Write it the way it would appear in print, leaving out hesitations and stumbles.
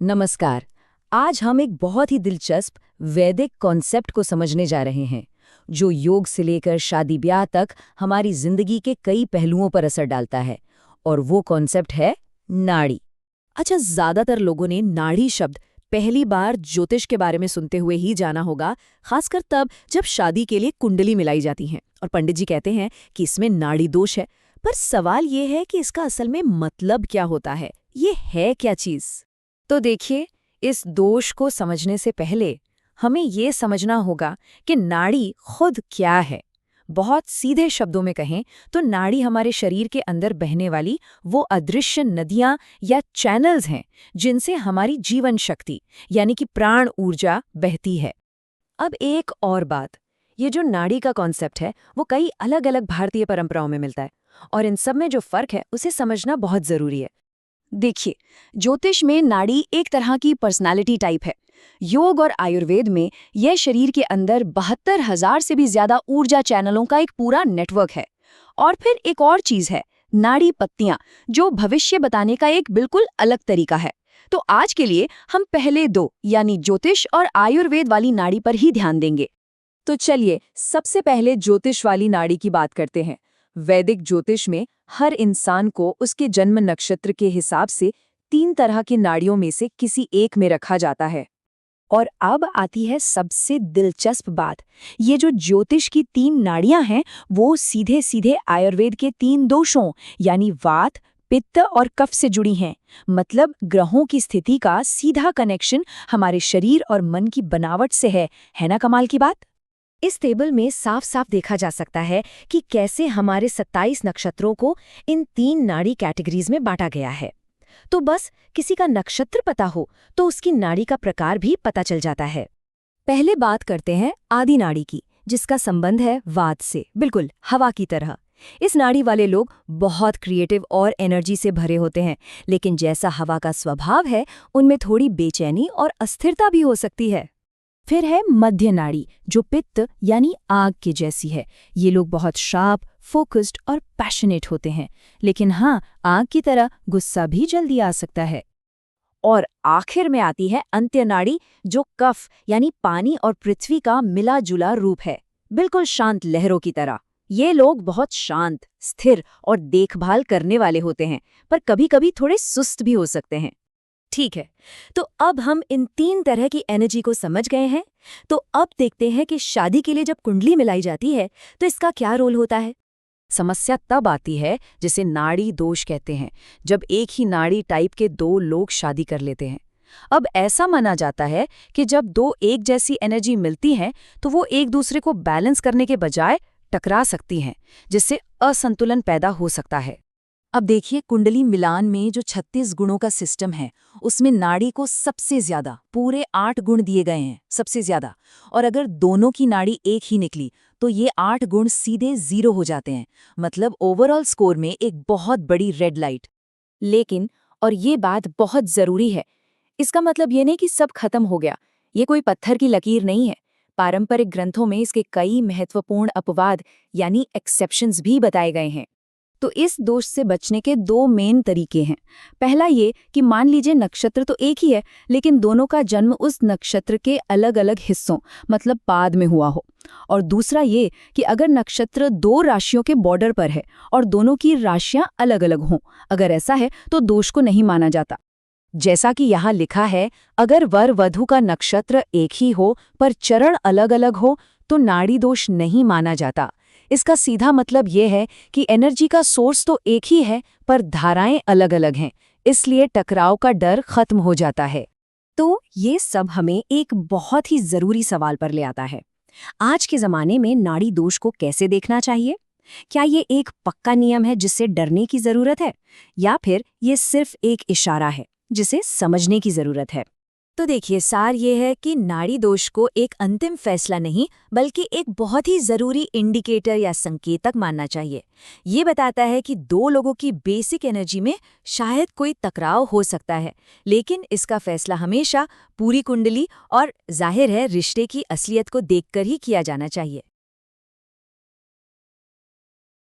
नमस्कार। आज हम एक बहुत ही दिलचस्प वैदिक कॉन्सेप्ट को समझने जा रहे हैं, जो योग से लेकर शादी ब्याह तक हमारी जिंदगी के कई पहलुओं पर असर डालता है। और वो कॉन्सेप्ट है नाड़ी। अच्छा, ज्यादातर लोगों ने नाड़ी शब्द पहली बार ज्योतिष के बारे में सुनते हुए ही जाना होगा, खासकर तब जब शादी के लिए कुंडली मिलाई जाती हैं और पंडित जी कहते हैं कि इसमें नाड़ी दोष है। पर सवाल ये है कि इसका असल में मतलब क्या होता है, ये है क्या चीज? तो देखिए, इस दोष को समझने से पहले हमें ये समझना होगा कि नाड़ी खुद क्या है। बहुत सीधे शब्दों में कहें तो नाड़ी हमारे शरीर के अंदर बहने वाली वो अदृश्य नदियां या चैनल्स हैं जिनसे हमारी जीवन शक्ति यानी कि प्राण ऊर्जा बहती है। अब एक और बात, ये जो नाड़ी का कॉन्सेप्ट है वो कई अलग अलग भारतीय परंपराओं में मिलता है, और इन सब में जो फर्क है उसे समझना बहुत जरूरी है। देखिए, ज्योतिष में नाड़ी एक तरह की पर्सनालिटी टाइप है। योग और आयुर्वेद में यह शरीर के अंदर 72,000 से भी ज्यादा ऊर्जा चैनलों का एक पूरा नेटवर्क है। और फिर एक और चीज है, नाड़ी पत्तियां, जो भविष्य बताने का एक बिल्कुल अलग तरीका है। तो आज के लिए हम पहले दो यानी ज्योतिष और आयुर्वेद वाली नाड़ी पर ही ध्यान देंगे। तो चलिए सबसे पहले ज्योतिष वाली नाड़ी की बात करते हैं। वैदिक ज्योतिष में हर इंसान को उसके जन्म नक्षत्र के हिसाब से 3 तरह की नाड़ियों में से किसी एक में रखा जाता है। और अब आती है सबसे दिलचस्प बात, ये जो ज्योतिष की 3 नाड़ियां हैं वो सीधे सीधे आयुर्वेद के 3 दोषों यानी वात, पित्त और कफ से जुड़ी हैं। मतलब ग्रहों की स्थिति का सीधा कनेक्शन हमारे शरीर और मन की बनावट से है ना कमाल की बात? इस टेबल में साफ साफ देखा जा सकता है कि कैसे हमारे 27 नक्षत्रों को इन 3 नाड़ी कैटेगरीज में बांटा गया है। तो बस किसी का नक्षत्र पता हो तो उसकी नाड़ी का प्रकार भी पता चल जाता है। पहले बात करते हैं आदि नाड़ी की, जिसका संबंध है वात से, बिल्कुल हवा की तरह। इस नाड़ी वाले लोग बहुत क्रिएटिव और एनर्जी से भरे होते हैं, लेकिन जैसा हवा का स्वभाव है उनमें थोड़ी बेचैनी और अस्थिरता भी हो सकती है। फिर है मध्य नाड़ी, जो पित्त यानी आग के जैसी है। ये लोग बहुत शार्प, फोकस्ड और पैशनेट होते हैं, लेकिन हाँ, आग की तरह गुस्सा भी जल्दी आ सकता है। और आखिर में आती है अंत्य नाड़ी, जो कफ यानी पानी और पृथ्वी का मिला जुला रूप है, बिल्कुल शांत लहरों की तरह। ये लोग बहुत शांत, स्थिर और देखभाल करने वाले होते हैं, पर कभी-कभी थोड़े सुस्त भी हो सकते हैं। ठीक है, तो अब हम इन 3 तरह की एनर्जी को समझ गए हैं। तो अब देखते हैं कि शादी के लिए जब कुंडली मिलाई जाती है तो इसका क्या रोल होता है। समस्या तब आती है जिसे नाड़ी दोष कहते हैं, जब एक ही नाड़ी टाइप के 2 लोग शादी कर लेते हैं। अब ऐसा माना जाता है कि जब 2 एक जैसी एनर्जी मिलती हैं तो वो एक दूसरे को बैलेंस करने के बजाय टकरा सकती हैं, जिससे असंतुलन पैदा हो सकता है। अब देखिए, कुंडली मिलान में जो 36 गुणों का सिस्टम है उसमें नाड़ी को सबसे ज्यादा पूरे 8 गुण दिए गए हैं, सबसे ज्यादा। और अगर दोनों की नाड़ी एक ही निकली तो ये 8 गुण सीधे 0 हो जाते हैं। मतलब ओवरऑल स्कोर में एक बहुत बड़ी रेड लाइट। लेकिन, और ये बात बहुत जरूरी है, इसका मतलब ये नहीं कि सब खत्म हो गया। ये कोई पत्थर की लकीर नहीं है। पारंपरिक ग्रंथों में इसके कई महत्वपूर्ण अपवाद यानी एक्सेप्शंस भी बताए गए हैं। तो इस दोष से बचने के 2 मेन तरीके हैं। पहला ये कि मान लीजिए नक्षत्र तो एक ही है, लेकिन दोनों का जन्म उस नक्षत्र के अलग अलग हिस्सों मतलब पाद में हुआ हो। और दूसरा ये कि अगर नक्षत्र 2 राशियों के बॉर्डर पर है और दोनों की राशियां अलग अलग हों, अगर ऐसा है तो दोष को नहीं माना जाता। जैसा कि यहाँ लिखा है, अगर वर वधू का नक्षत्र एक ही हो पर चरण अलग अलग हो तो नाड़ी दोष नहीं माना जाता। इसका सीधा मतलब ये है कि एनर्जी का सोर्स तो एक ही है पर धाराएं अलग अलग हैं, इसलिए टकराव का डर खत्म हो जाता है। तो ये सब हमें एक बहुत ही जरूरी सवाल पर ले आता है। आज के जमाने में नाड़ी दोष को कैसे देखना चाहिए? क्या ये एक पक्का नियम है जिससे डरने की जरूरत है, या फिर ये सिर्फ एक इशारा है जिसे समझने की जरूरत है? तो देखिए, सार ये है कि नाड़ी दोष को एक अंतिम फैसला नहीं बल्कि एक बहुत ही जरूरी इंडिकेटर या संकेतक मानना चाहिए। ये बताता है कि 2 लोगों की बेसिक एनर्जी में शायद कोई टकराव हो सकता है, लेकिन इसका फैसला हमेशा पूरी कुंडली और जाहिर है रिश्ते की असलियत को देखकर ही किया जाना चाहिए।